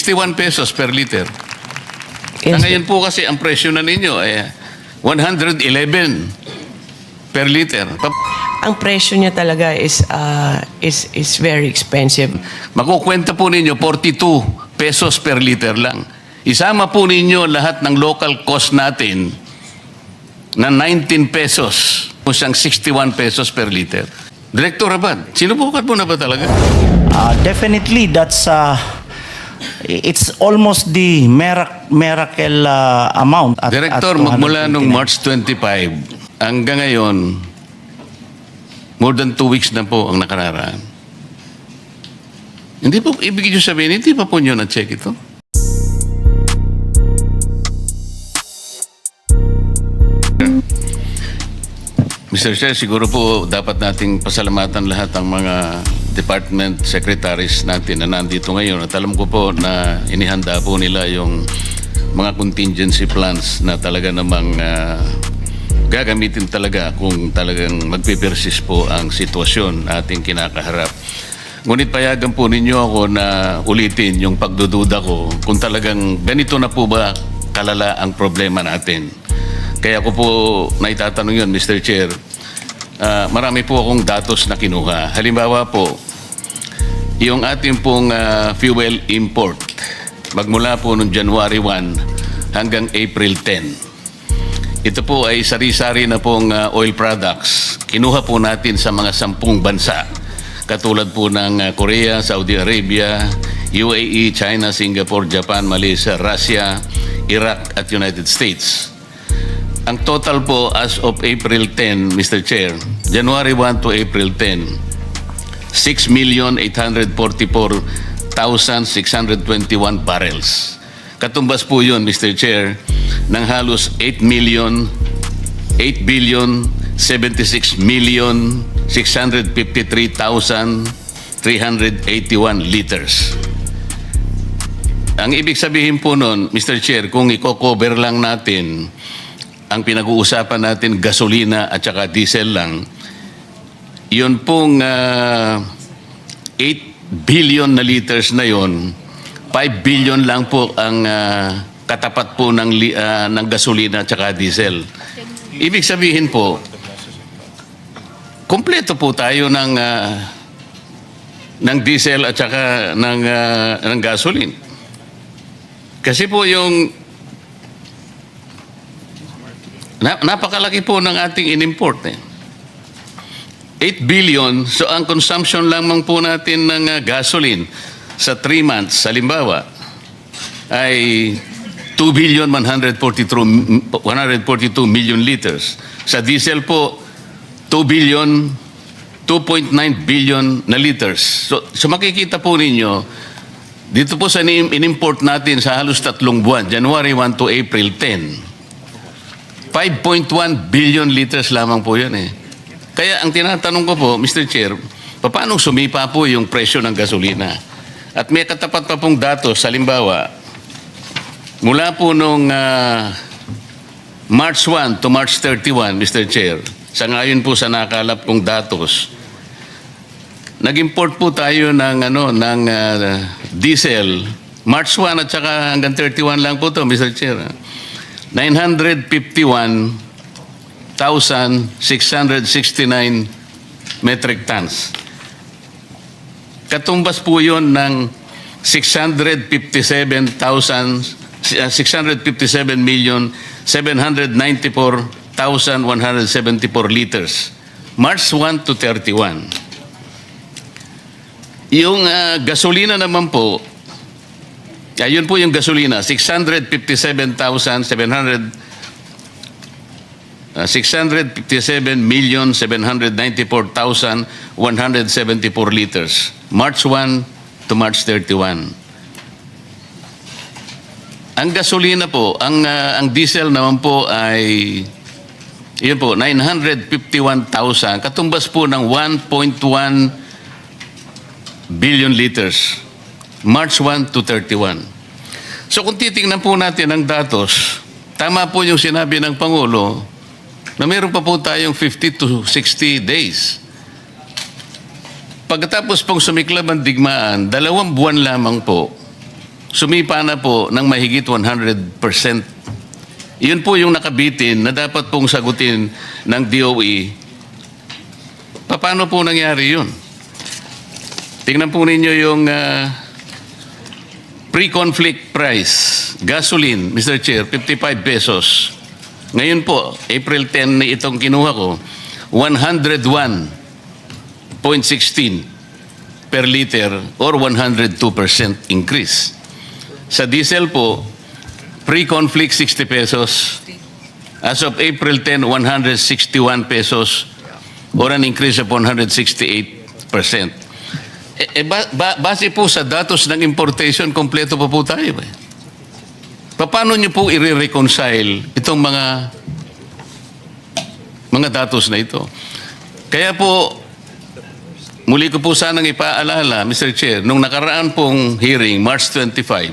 61 pesos per liter. Yes, Ngayon po kasi ang presyo na ninyo ay 111 per liter. ang presyo niya talaga is very expensive. Makukwenta po ninyo 42 pesos per liter lang. Isama po ninyo lahat ng local cost natin na 19 pesos o siyang 61 pesos per liter. Director Abad, sinubukan mo na ba talaga? Definitely, it's almost the miracle amount. Director, at magmula 229. nung March 25 hanggang ngayon, more than 2 weeks na po ang nakararaan. Hindi po, ibig nyo sabihin, hindi pa po nyo na-check ito? Mr. Chair, siguro po dapat nating pasalamatan lahat ang mga department secretaries natin na nandito ngayon. At alam ko po na inihanda po nila yung mga contingency plans na talaga namang gagamitin talaga kung talagang magpipersist po ang sitwasyon na ating kinakaharap. Ngunit payagan po ninyo ako na ulitin yung pagdududa ko kung talagang ganito na po ba kalala ang problema natin. Kaya ko po naitatanong yun, Mr. Chair. Marami po akong datos na kinuha. Halimbawa po, yung ating pong fuel import, magmula po noong January 1 hanggang April 10. Ito po ay sari-sari na pong oil products. Kinuha po natin sa mga 10 bansa. Katulad po ng Korea, Saudi Arabia, UAE, China, Singapore, Japan, Malaysia, Russia, Iraq at United States. Ang total po as of April 10, Mr. Chair, January 1 to April 10, 6,844,621 barrels. Katumbas po yun, Mr. Chair, ng halos 8,653,381 liters. Ang ibig sabihin po nun, Mr. Chair, kung i-cover lang natin ang pinag-uusapan natin gasolina at saka diesel lang, yun pong 8 billion na liters na yon, 5 billion lang po ang katapat po ng gasolina at saka diesel. Ibig sabihin po, kompleto po tayo ng diesel at saka ng gasoline. Kasi po yung napakalaki po ng ating in-import. 8 billion, so ang consumption lamang po natin ng gasoline sa 3 months, halimbawa, ay 2,142 million liters. Sa diesel po, 2.9 billion na liters. So makikita po ninyo, dito po sa in-import natin sa halos 3 buwan, January 1 to April 10, 5.1 billion liters lamang po yan eh. Kaya ang tinatanong ko po, Mr. Chair, paano sumipa po yung presyo ng gasolina? At may katapat pa pong datos, halimbawa, mula po nung March 1 to March 31, Mr. Chair, sa ngayon po sa nakalap kong datos, nag-import po tayo ng diesel, March 1 at saka hanggang 31 lang po to, Mr. Chair. 951,669 metric tons. Katumbas po yun ng 657,794,174 liters. March 1 to 31. Yung gasolina naman po, ayun po yung gasolina, 657,794,174 liters. March 1 to March 31. Ang gasolina po, ang diesel naman po ay yun po, 951,000, katumbas po ng 1.1 billion liters. March 1 to 31. So kung titingnan po natin ang datos, tama po yung sinabi ng Pangulo na meron pa po tayong 50 to 60 days. Pagkatapos pong sumiklab ang digmaan, 2 buwan lamang po sumipa na po ng mahigit 100%. Yun po yung nakabitin na dapat pong sagutin ng DOE. Paano po nangyari yun? Tingnan po ninyo yung pre-conflict price. Gasoline, Mr. Chair, 55 pesos. Ngayon po, April 10 na itong kinuha ko, 101.16 per liter or 102% increase. Sa diesel po, pre-conflict 60 pesos. As of April 10, 161 pesos or an increase of 168%. Base po sa datos ng importation, kompleto pa po tayo. Paano nyo po i-reconcile itong mga datos na ito? Kaya po, muli ko po sanang ipaalala, Mr. Chair, nung nakaraan pong hearing, March 25,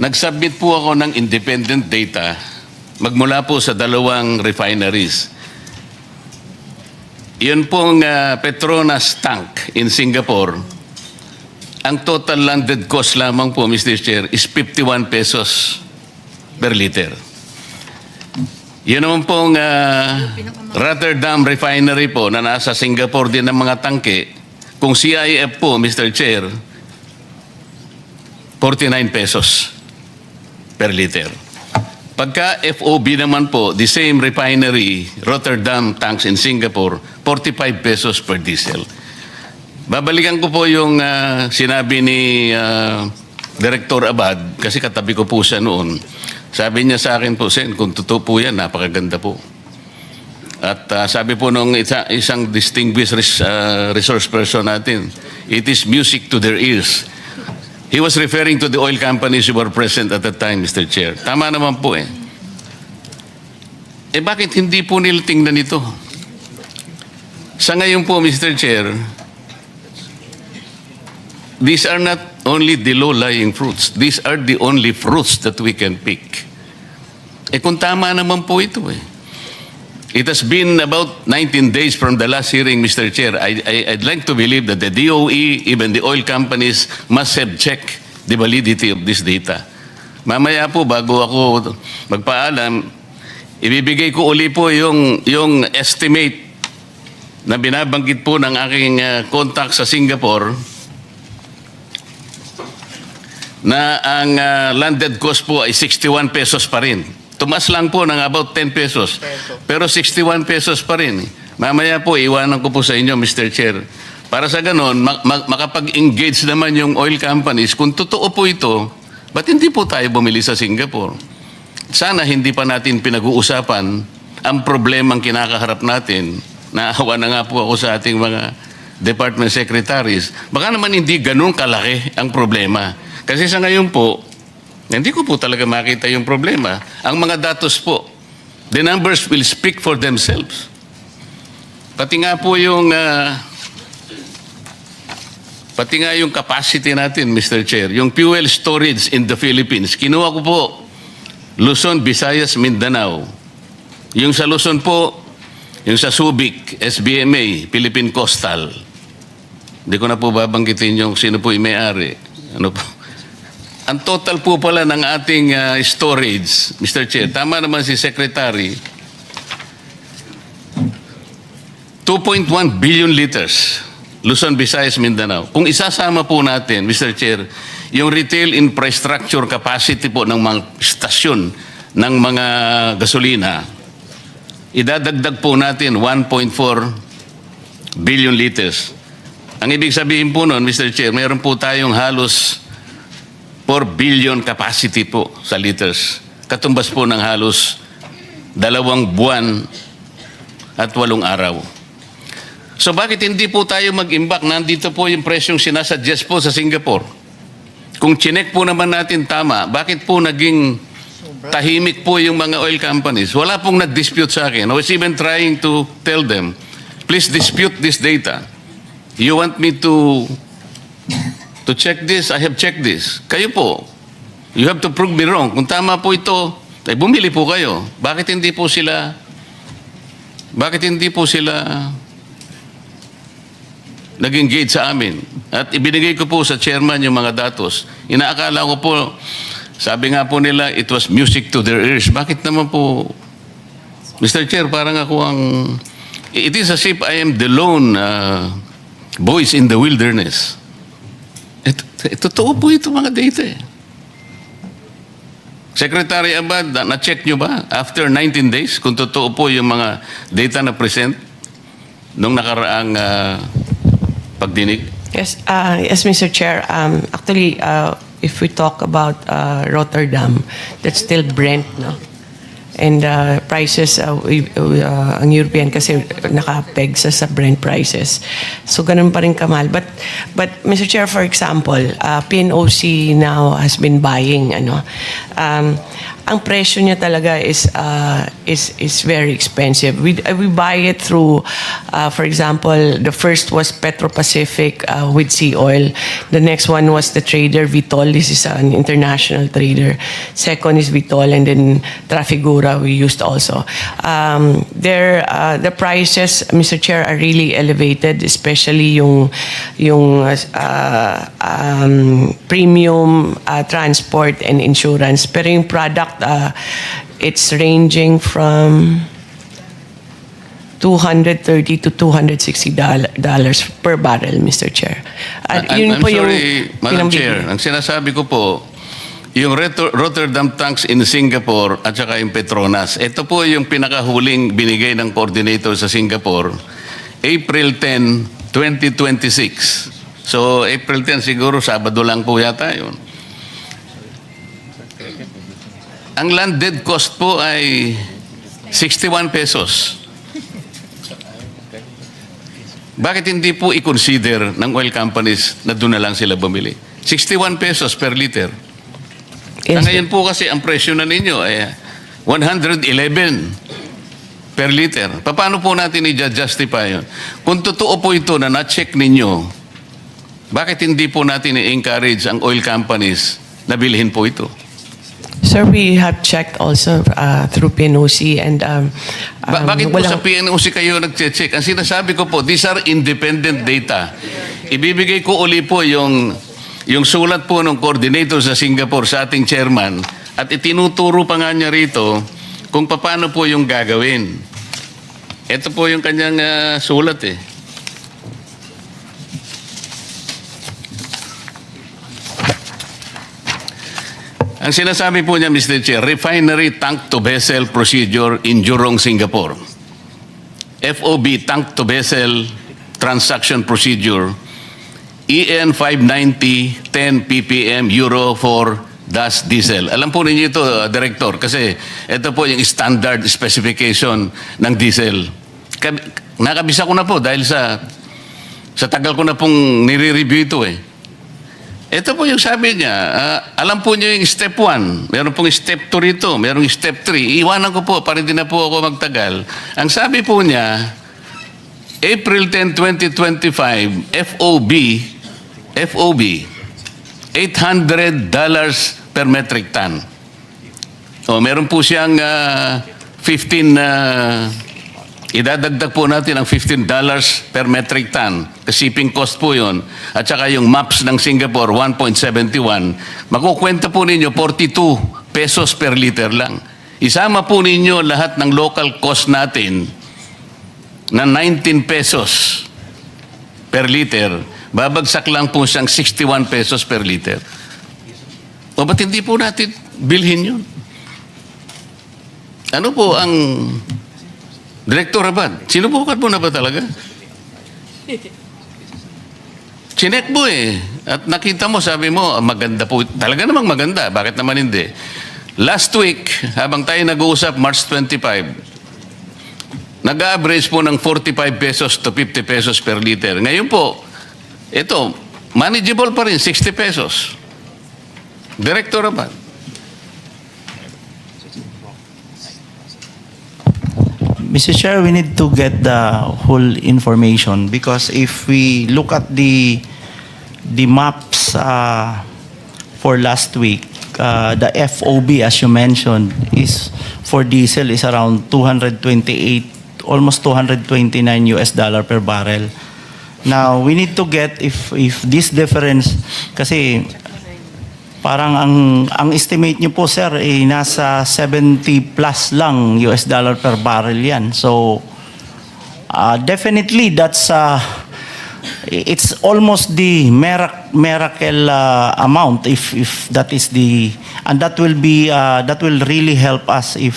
nag-submit po ako ng independent data magmula po sa 2 refineries. Yun pong Petronas tank in Singapore, ang total landed cost lamang po, Mr. Chair, is 51 pesos per liter. Yun naman pong Rotterdam Refinery po na nasa Singapore din ng mga tangke, kung CIF po, Mr. Chair, 49 pesos per liter. Pagka FOB naman po, the same refinery, Rotterdam tanks in Singapore, 45 pesos per diesel. Babalikan ko po yung sinabi ni Director Abad, kasi katabi ko po siya noon. Sabi niya sa akin po, Sen, kung totoo po yan, napakaganda po. At sabi po nung isang distinguished resource person natin, it is music to their ears. He was referring to the oil companies who were present at that time, Mr. Chair. Tama naman po eh. Bakit hindi po nila tingnan ito? Sa ngayon po, Mr. Chair, these are not only the low-lying fruits. These are the only fruits that we can pick. Kung tama naman po ito eh. It has been about 19 days from the last hearing, Mr. Chair. I'd like to believe that the DOE, even the oil companies, must have checked the validity of this data. Mamaya po, bago ako magpaalam, ibibigay ko uli po yung estimate na binabanggit po ng aking contact sa Singapore na ang landed cost po ay 61 pesos pa rin. Tumas lang po ng about 10 pesos. Pero 61 pesos pa rin. Mamaya po, iwanan ko po sa inyo, Mr. Chair. Para sa ganon, makapag-engage naman yung oil companies. Kung totoo po ito, ba't hindi po tayo bumili sa Singapore? Sana hindi pa natin pinag-uusapan ang problemang kinakaharap natin. Naawa na nga po ako sa ating mga department secretaries. Baka naman hindi ganun kalaki ang problema. Kasi sa ngayon po, hindi ko po talaga makita yung problema. Ang mga datos po, the numbers will speak for themselves. Pati nga po yung capacity natin, Mr. Chair, yung fuel storage in the Philippines. Kinuha ko po Luzon, Visayas, Mindanao. Yung sa Luzon po, yung sa Subic, SBMA, Philippine Coastal. Hindi ko na po babanggitin yung sino po yung may-ari. Ano po? Ang total po pala ng ating storage, Mr. Chair, tama naman si Secretary, 2.1 billion liters, Luzon, Visayas, Mindanao. Kung isasama po natin, Mr. Chair, yung retail infrastructure capacity po ng mga stasyon ng mga gasolina, idadagdag po natin 1.4 billion liters. Ang ibig sabihin po nun, Mr. Chair, mayroon po tayong halos 4 billion capacity po sa liters. Katumbas po ng halos 2 buwan at 8 araw. So bakit hindi po tayo mag-imbak? Nandito po yung presyong sinasuggest po sa Singapore. Kung chinek po naman natin tama, bakit po naging tahimik po yung mga oil companies? Wala pong nag-dispute sa akin. I was even trying to tell them, please dispute this data. You want me to check this? I have checked this. Kayo po, you have to prove me wrong. Kung tama po ito, ay bumili po kayo. Bakit hindi po sila nag-engage sa amin. At ibinigay ko po sa chairman yung mga datos. Inaakala ko po, sabi nga po nila, it was music to their ears. Bakit naman po, Mr. Chair, parang ako ang... It is as if I am the lone voice in the wilderness. Totoo po ito mga data eh. Secretary Abad, na-check nyo ba after 19 days kung totoo po yung mga data na present nung nakaraang pagdinig? Yes, yes, Mr. Chair. Actually, if we talk about Rotterdam, that's still Brent, no? And prices, ang European kasi nakapeg sa Brent prices. So, ganun pa rin kamahal. But Mr. Chair, for example, PNOC now has been buying, ang presyo niya talaga is very expensive. We buy it through, for example, the first was Petro Pacific with Sea Oil. The next one was the trader Vitol. This is an international trader. Second is Vitol, and then Trafigura we used also. The prices, Mr. Chair, are really elevated, especially yung premium transport and insurance. Pero yung product, it's ranging from $230 to $260 per barrel, Mr. Chair. At yun I'm po yung sorry, Madam Chair. Ang sinasabi ko po, yung Rotterdam tanks in Singapore at saka yung Petronas, ito po yung pinakahuling binigay ng coordinator sa Singapore, April 10, 2026. So, April 10 siguro, Sabado lang po yata yun. Ang landed cost po ay 61 pesos. Bakit hindi po i-consider ng oil companies na doon na lang sila bumili? 61 pesos per liter. Yes. Ngayon po kasi ang presyo na ninyo ay 111 per liter. Paano po natin i-justify yun? Kung totoo po ito na na-check ninyo, bakit hindi po natin i-encourage ang oil companies na bilhin po ito? Sir, we have checked also through PNOC and Bakit po walang- sa PNOC kayo nag-check? Ang sinasabi ko po, these are independent data. Ibibigay ko uli po yung sulat po ng coordinator sa Singapore sa ating chairman at itinuturo pa nga niya rito kung paano po yung gagawin. Ito po yung kanyang sulat eh. Ang sinasabi po niya, Mr. Chair, refinery tank to vessel procedure in Jurong, Singapore. FOB tank to vessel transaction procedure. EN 590 10 ppm Euro for DAS diesel. Alam po ninyo ito, Director, kasi ito po yung standard specification ng diesel. Nakabisa ko na po dahil sa tagal ko na pong nire-review ito eh. Ito po yung sabi niya, alam po niyo yung step 1, meron pong step 2 rito, meron yung step 3. Iwanan ko po para hindi na po ako magtagal. Ang sabi po niya, April 10, 2025, FOB, $800 per metric ton. O, meron po siyang 15, idadagdag po natin ang $15 per metric ton. Shipping cost po yun. At saka yung maps ng Singapore, 1.71. Makukwenta po ninyo, 42 pesos per liter lang. Isama po ninyo lahat ng local cost natin na 19 pesos per liter. Babagsak lang po siyang 61 pesos per liter. O ba't hindi po natin bilhin yun? Ano po ang... Director Abad, sinubukan mo na ba talaga? Chinek mo eh. At nakita mo, sabi mo, maganda po. Talaga namang maganda. Bakit naman hindi? Last week, habang tayo nag-uusap, March 25, nag-average po ng 45 pesos to 50 pesos per liter. Ngayon po, ito, manageable pa rin, 60 pesos. Director Abad. Mr. Chair, we need to get the whole information because if we look at the maps for last week, the FOB, as you mentioned, is for diesel is around 228, almost $229 per barrel. Now, we need to get if this difference, kasi parang ang estimate nyo po, sir, nasa 70 plus lang US dollar per barrel yan. So, definitely that's it's almost the miracle amount if that is the, and that will be that will really help us if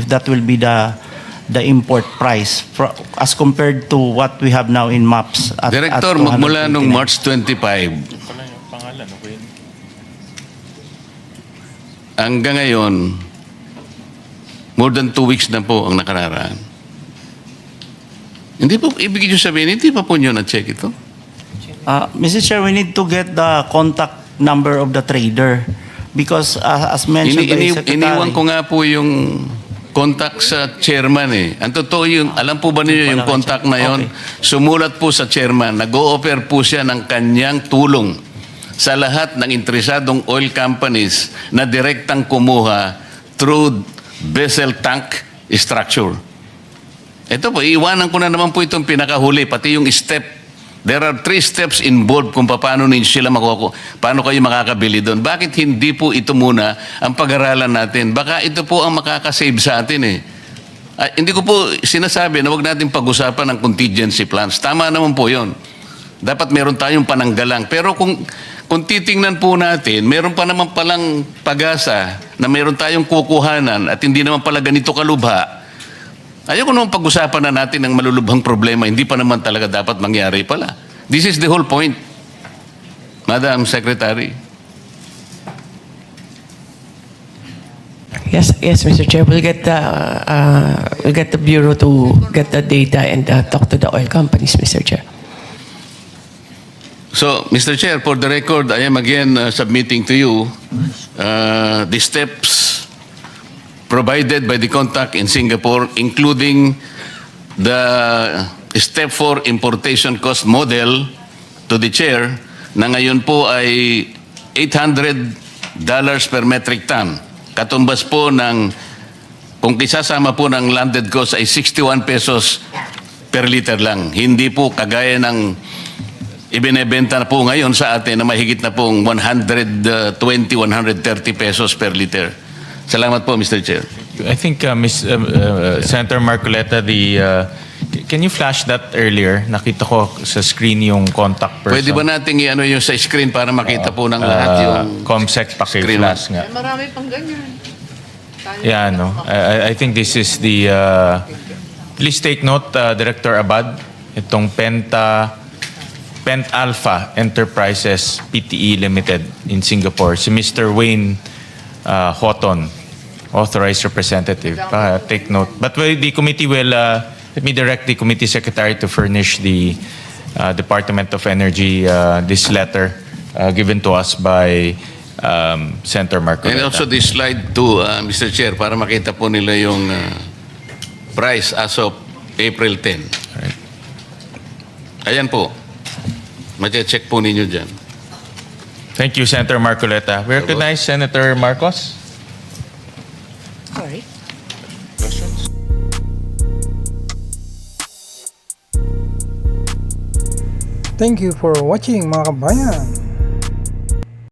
that will be the import price as compared to what we have now in MAPS at Director, 229. magmula nung March 25 hanggang ngayon, more than 2 weeks na po ang nakararaan. Hindi po, ibig nyo sabihin, hindi pa po nyo na-check ito? Mr. Chair, we need to get the contact number of the trader because as mentioned by Secretary. Iniwan ko nga po yung contact sa chairman eh. Ang totoo yung, alam po ba niyo yung contact na yon? Sumulat po sa chairman, nag-o-offer po siya ng kanyang tulong sa lahat ng interesadong oil companies na direktang kumuha through vessel tank structure. Ito po, iiwanan ko na naman po itong pinakahuli, pati yung step. There are 3 steps involved kung paano ninyo sila paano kayo makakabili doon. Bakit hindi po ito muna ang pag-aralan natin? Baka ito po ang makakasave sa atin eh. Hindi ko po sinasabi na huwag natin pag-usapan ng contingency plans. Tama naman po yon. Dapat meron tayong pananggalang. Pero kung titingnan po natin, meron pa naman palang pag-asa na meron tayong kukuhanan at hindi naman pala ganito kalubha. Ayaw ko naman pag-usapan na natin ng malulubhang problema, hindi pa naman talaga dapat mangyari pala. This is the whole point, Madam Secretary. Yes, Mr. Chair. We'll get the Bureau to get the data and talk to the oil companies, Mr. Chair. So, Mr. Chair, for the record, I am again submitting to you the steps provided by the contact in Singapore, including the Step 4 Importation Cost Model to the Chair, na ngayon po ay $800 per metric ton. Katumbas po ng, kung isasama po ng landed cost ay 61 pesos per liter lang. Hindi po kagaya ng ibinebenta na po ngayon sa atin na mahigit na pong 120, 130 pesos per liter. Salamat po, Mr. Chair. I think Senator Marcoleta, can you flash that earlier? Nakita ko sa screen yung contact person. Pwede ba nating i-ano yung sa screen para makita po ng lahat yung ComSec screen? paki-flash nga. Marami pang ganyan. Yeah, no. I think this is the... please take note, Director Abad, itong Pent Alpha Enterprises PTE Limited in Singapore. Si Mr. Wayne Houghton, authorized representative. Take note. But the committee will... let me direct the committee secretary to furnish the Department of Energy this letter given to us by Senator Marcoleta. And also this slide too, Mr. Chair, para makita po nila yung price as of April 10. Alright. Ayan po. Mache-check po ninyo dyan. Thank you, Senator Marcoleta. We recognize Senator Marcos. Sorry. Thank you for watching mga kabayan.